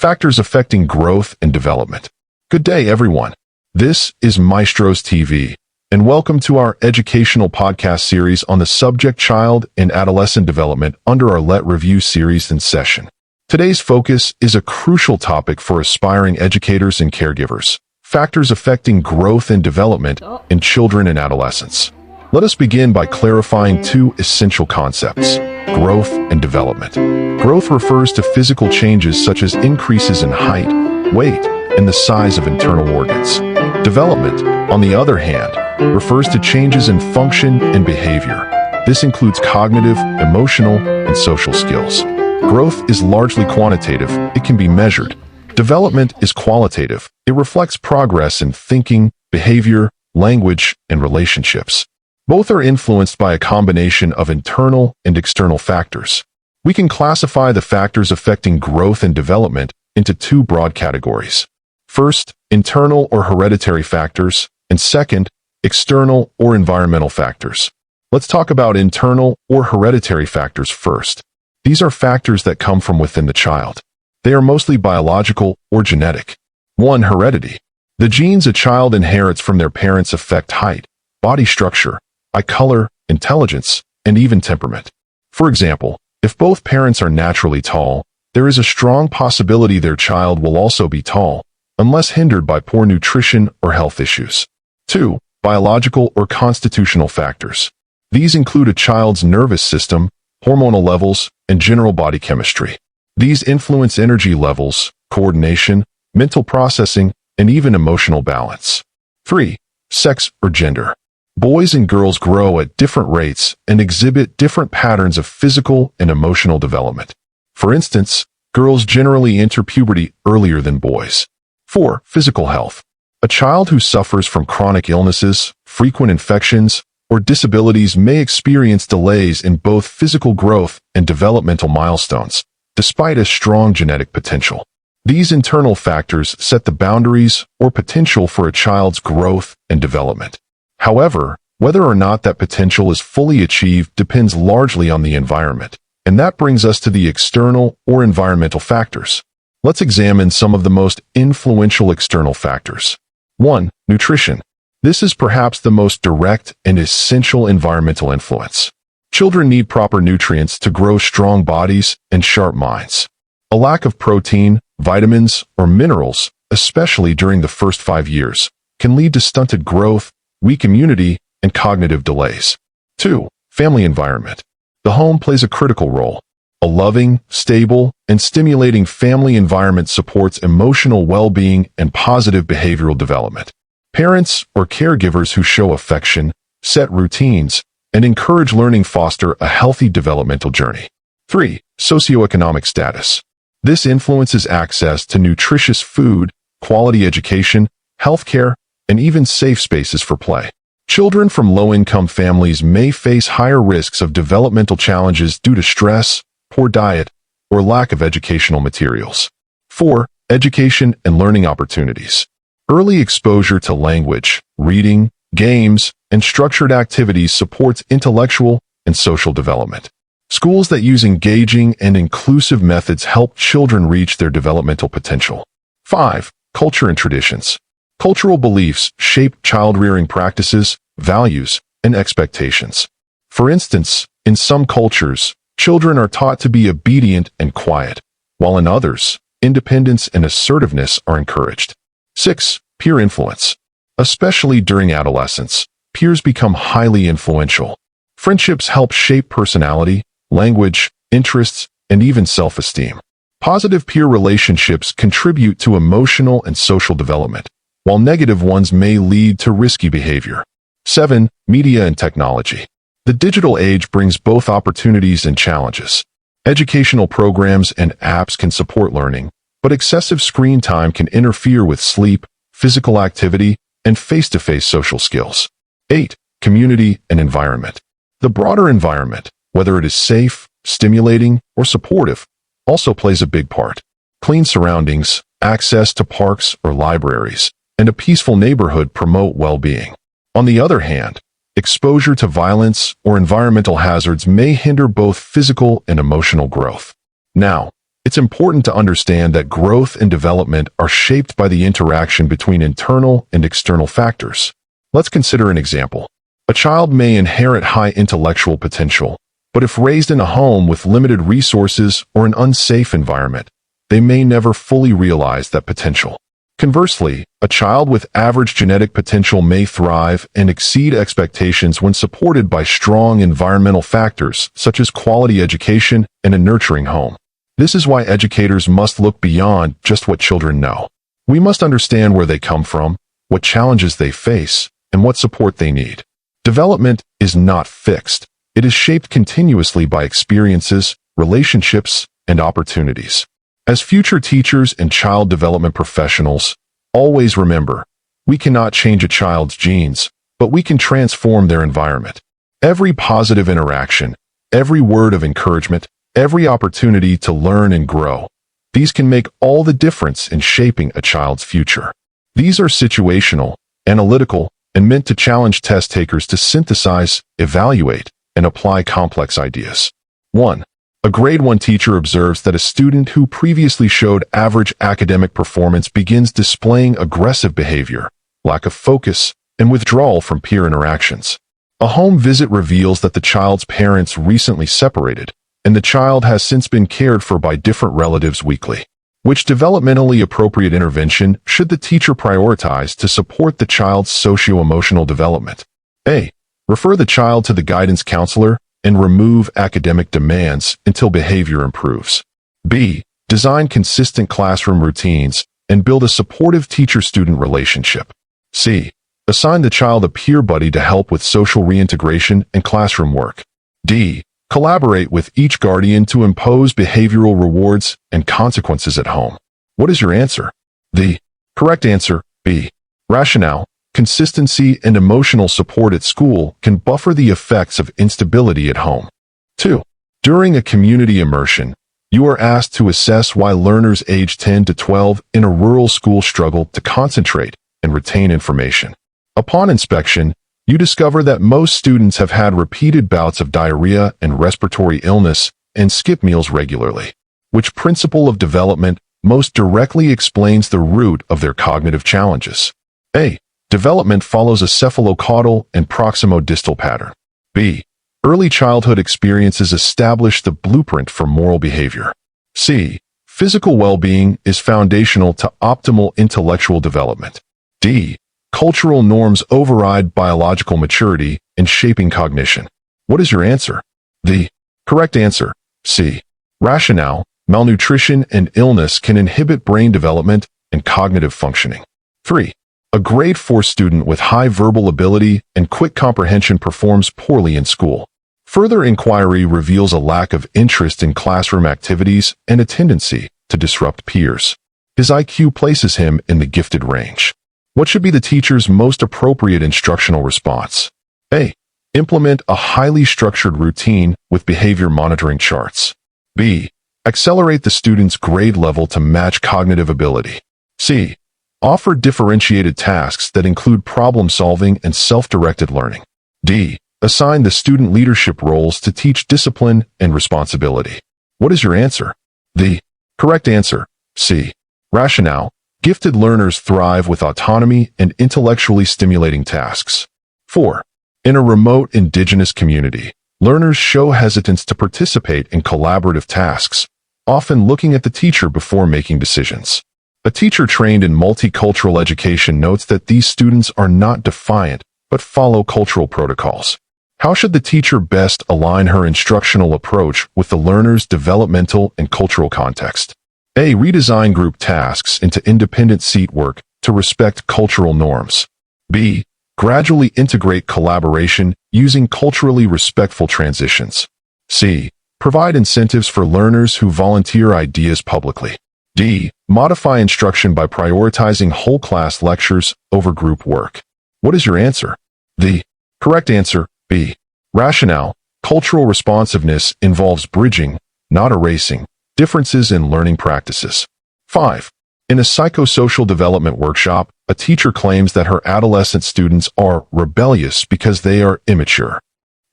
Factors affecting growth and development. Good day, everyone. This is Maestros TV, and welcome to our educational podcast series on the subject Child and Adolescent Development under our Let Review series and session. Today's focus is a crucial topic for aspiring educators and caregivers: factors affecting growth and development in children and adolescents. Let us begin by clarifying two essential concepts: growth and development. Growth refers to physical changes such as increases in height, weight, and the size of internal organs. Development, on the other hand, refers to changes in function and behavior. This includes cognitive, emotional, and social skills. Growth is largely quantitative. It can be measured. Development is qualitative. It reflects progress in thinking, behavior, language, and relationships. Both are influenced by a combination of internal and external factors. We can classify the factors affecting growth and development into two broad categories. First, internal or hereditary factors, and second, external or environmental factors. Let's talk about internal or hereditary factors first. These are factors that come from within the child. They are mostly biological or genetic. 1. Heredity. The genes a child inherits from their parents affect height, body structure, eye color, intelligence, and even temperament. For example, if both parents are naturally tall, there is a strong possibility their child will also be tall, unless hindered by poor nutrition or health issues. 2. Biological or constitutional factors. These include a child's nervous system, hormonal levels, and general body chemistry. These influence energy levels, coordination, mental processing, and even emotional balance. 3. Sex or gender. Boys and girls grow at different rates and exhibit different patterns of physical and emotional development. For instance, girls generally enter puberty earlier than boys. 4. Physical health. A child who suffers from chronic illnesses, frequent infections, or disabilities may experience delays in both physical growth and developmental milestones, despite a strong genetic potential. These internal factors set the boundaries or potential for a child's growth and development. However, whether or not that potential is fully achieved depends largely on the environment, and that brings us to the external or environmental factors. Let's examine some of the most influential external factors. 1. Nutrition. This is perhaps the most direct and essential environmental influence. Children need proper nutrients to grow strong bodies and sharp minds. A lack of protein, vitamins, or minerals, especially during the first 5 years, can lead to stunted growth, weak immunity, and cognitive delays. 2. Family environment. The home plays a critical role. A loving, stable, and stimulating family environment supports emotional well-being and positive behavioral development. Parents or caregivers who show affection, set routines, and encourage learning foster a healthy developmental journey. 3. Socio-economic status. This influences access to nutritious food, quality education, healthcare, and even safe spaces for play. Children from low-income families may face higher risks of developmental challenges due to stress, poor diet, or lack of educational materials. 4. Education and learning opportunities. Early exposure to language, reading, games, and structured activities supports intellectual and social development. Schools that use engaging and inclusive methods help children reach their developmental potential. 5. Culture and traditions. Cultural beliefs shape child-rearing practices, values, and expectations. For instance, in some cultures, children are taught to be obedient and quiet, while in others, independence and assertiveness are encouraged. 6. Peer influence. Especially during adolescence, peers become highly influential. Friendships help shape personality, language, interests, and even self-esteem. Positive peer relationships contribute to emotional and social development, while negative ones may lead to risky behavior. 7. Media and technology. The digital age brings both opportunities and challenges. Educational programs and apps can support learning, but excessive screen time can interfere with sleep, physical activity, and face-to-face social skills. 8. Community and environment. The broader environment, whether it is safe, stimulating, or supportive, also plays a big part. Clean surroundings, access to parks or libraries, and a peaceful neighborhood promote well-being. On the other hand, exposure to violence or environmental hazards may hinder both physical and emotional growth. Now, It's important to understand that growth and development are shaped by the interaction between internal and external factors. Let's consider an example. A child may inherit high intellectual potential, but if raised in a home with limited resources or an unsafe environment, they may never fully realize that potential. Conversely, a child with average genetic potential may thrive and exceed expectations when supported by strong environmental factors such as quality education and a nurturing home. This is why educators must look beyond just what children know. We must understand where they come from, what challenges they face, and what support they need. Development is not fixed. It is shaped continuously by experiences, relationships, and opportunities. As future teachers and child development professionals, always remember, we cannot change a child's genes, but we can transform their environment. Every positive interaction, every word of encouragement, every opportunity to learn and grow, these can make all the difference in shaping a child's future. These are situational, analytical, and meant to challenge test takers to synthesize, evaluate, and apply complex ideas. 1. A grade 1 teacher observes that a student who previously showed average academic performance begins displaying aggressive behavior, lack of focus, and withdrawal from peer interactions. A home visit reveals that the child's parents recently separated, and the child has since been cared for by different relatives weekly. Which developmentally appropriate intervention should the teacher prioritize to support the child's socio-emotional development? A. Refer the child to the guidance counselor and remove academic demands until behavior improves. B. Design consistent classroom routines and build a supportive teacher-student relationship. C. Assign the child a peer buddy to help with social reintegration and classroom work. D. Collaborate with each guardian to impose behavioral rewards and consequences at home. What is your answer? The correct answer, B. Rationale, consistency, and emotional support at school can buffer the effects of instability at home. 2. During a community immersion, you are asked to assess why learners aged 10 to 12 in a rural school struggle to concentrate and retain information. Upon inspection, you discover that most students have had repeated bouts of diarrhea and respiratory illness and skip meals regularly. Which principle of development most directly explains the root of their cognitive challenges? A. Development follows a cephalocaudal and proximo-distal pattern. B. Early childhood experiences establish the blueprint for moral behavior. C. Physical well-being is foundational to optimal intellectual development. D. Cultural norms override biological maturity in shaping cognition. What is your answer? The correct answer, C. Rationale, malnutrition and illness can inhibit brain development and cognitive functioning. 3. A grade 4 student with high verbal ability and quick comprehension performs poorly in school. Further inquiry reveals a lack of interest in classroom activities and a tendency to disrupt peers. His IQ places him in the gifted range. What should be the teacher's most appropriate instructional response? A. Implement a highly structured routine with behavior monitoring charts. B. Accelerate the student's grade level to match cognitive ability. C. Offer differentiated tasks that include problem-solving and self-directed learning. D. Assign the student leadership roles to teach discipline and responsibility. What is your answer? The correct answer, C. Rationale. Gifted learners thrive with autonomy and intellectually stimulating tasks. 4. In a remote indigenous community, learners show hesitance to participate in collaborative tasks, often looking at the teacher before making decisions. A teacher trained in multicultural education notes that these students are not defiant, but follow cultural protocols. How should the teacher best align her instructional approach with the learner's developmental and cultural context? A. Redesign group tasks into independent seat work to respect cultural norms. B. Gradually integrate collaboration using culturally respectful transitions. C. Provide incentives for learners who volunteer ideas publicly. D. Modify instruction by prioritizing whole class lectures over group work. What is your answer? The correct answer, B. Rationale. Cultural responsiveness involves bridging, not erasing, differences in learning practices. 5. In a psychosocial development workshop, a teacher claims that her adolescent students are rebellious because they are immature.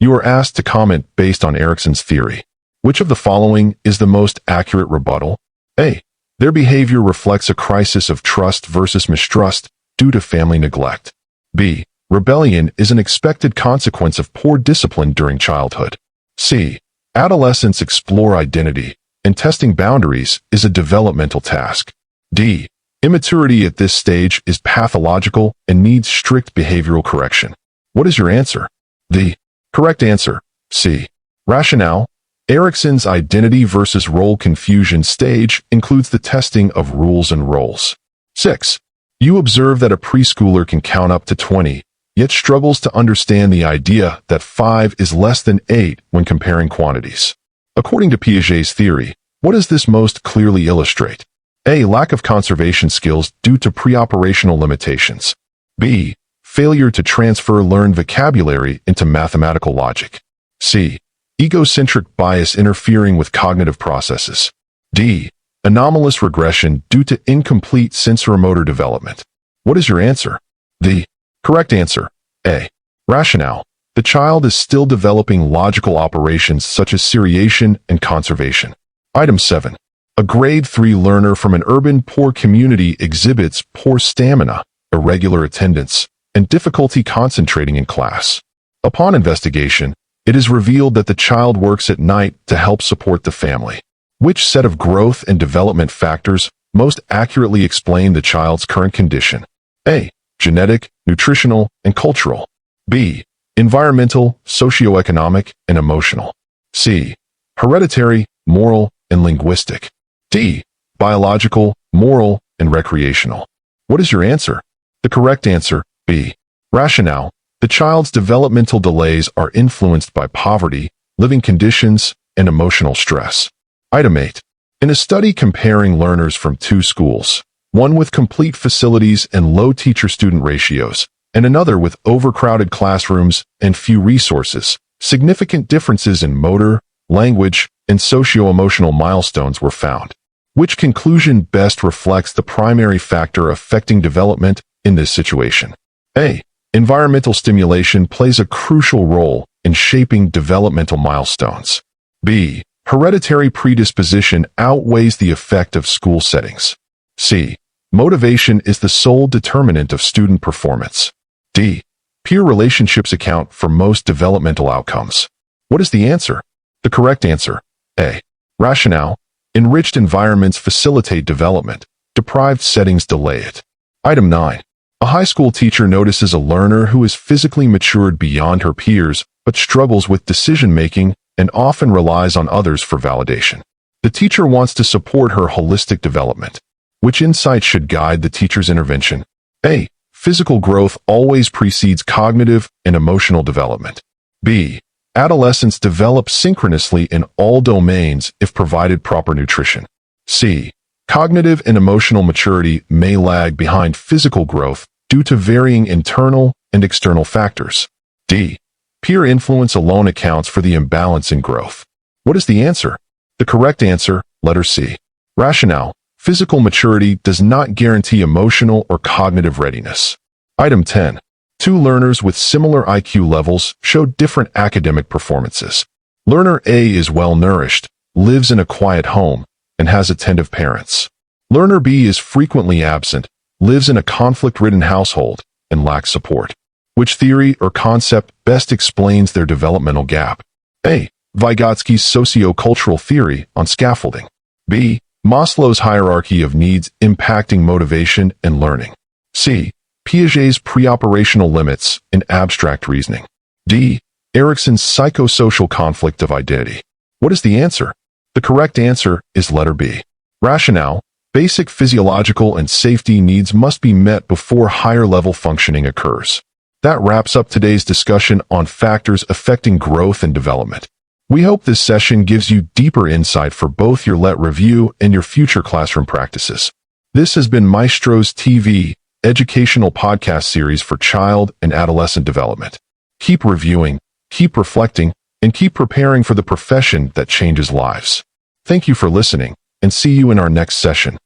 You are asked to comment based on Erikson's theory. Which of the following is the most accurate rebuttal? A. Their behavior reflects a crisis of trust versus mistrust due to family neglect. B. Rebellion is an expected consequence of poor discipline during childhood. C. Adolescents explore identity, and testing boundaries is a developmental task. D. Immaturity at this stage is pathological and needs strict behavioral correction. What is your answer? The correct answer, C. Rationale. Erickson's identity versus role confusion stage includes the testing of rules and roles. 6. You observe that a preschooler can count up to 20, yet struggles to understand the idea that 5 is less than 8 when comparing quantities. According to Piaget's theory, what does this most clearly illustrate? A. Lack of conservation skills due to preoperational limitations. B. Failure to transfer learned vocabulary into mathematical logic. C. Egocentric bias interfering with cognitive processes. D. Anomalous regression due to incomplete sensorimotor development. What is your answer? The correct answer, A. Rationale. The child is still developing logical operations such as seriation and conservation. Item 7. A grade 3 learner from an urban poor community exhibits poor stamina, irregular attendance, and difficulty concentrating in class. Upon investigation, it is revealed that the child works at night to help support the family. Which set of growth and development factors most accurately explain the child's current condition? A. Genetic, nutritional, and cultural. B. Environmental, socio-economic, and emotional. C. Hereditary, moral, and linguistic. D. Biological, moral, and recreational. What is your answer? The correct answer, B. Rationale. The child's developmental delays are influenced by poverty, living conditions, and emotional stress. Item 8. In a study comparing learners from 2 schools, one with complete facilities and low teacher-student ratios, and another with overcrowded classrooms and few resources, significant differences in motor, language, and socio-emotional milestones were found. Which conclusion best reflects the primary factor affecting development in this situation? A. Environmental stimulation plays a crucial role in shaping developmental milestones. B. Hereditary predisposition outweighs the effect of school settings. C. Motivation is the sole determinant of student performance. D. Peer relationships account for most developmental outcomes. What is the answer? The correct answer, A. Rationale. Enriched environments facilitate development. Deprived settings delay it. Item 9. A high school teacher notices a learner who is physically matured beyond her peers but struggles with decision-making and often relies on others for validation. The teacher wants to support her holistic development. Which insight should guide the teacher's intervention? A. Physical growth always precedes cognitive and emotional development. B. Adolescents develop synchronously in all domains if provided proper nutrition. C. Cognitive and emotional maturity may lag behind physical growth due to varying internal and external factors. D. Peer influence alone accounts for the imbalance in growth. What is the answer? The correct answer, letter C. Rationale. Physical maturity does not guarantee emotional or cognitive readiness. Item 10. 2 learners with similar IQ levels show different academic performances. Learner A is well-nourished, lives in a quiet home, and has attentive parents. Learner B is frequently absent, lives in a conflict-ridden household, and lacks support. Which theory or concept best explains their developmental gap? A. Vygotsky's socio-cultural theory on scaffolding. B. Maslow's hierarchy of needs impacting motivation and learning. C. Piaget's preoperational limits in abstract reasoning. D. Erickson's psychosocial conflict of identity. What is the answer? The correct answer is letter B. Rationale. Basic physiological and safety needs must be met before higher-level functioning occurs. That wraps up today's discussion on factors affecting growth and development. We hope this session gives you deeper insight for both your LET review and your future classroom practices. This has been Maestros TV, educational podcast series for child and adolescent development. Keep reviewing, keep reflecting, and keep preparing for the profession that changes lives. Thank you for listening, and see you in our next session.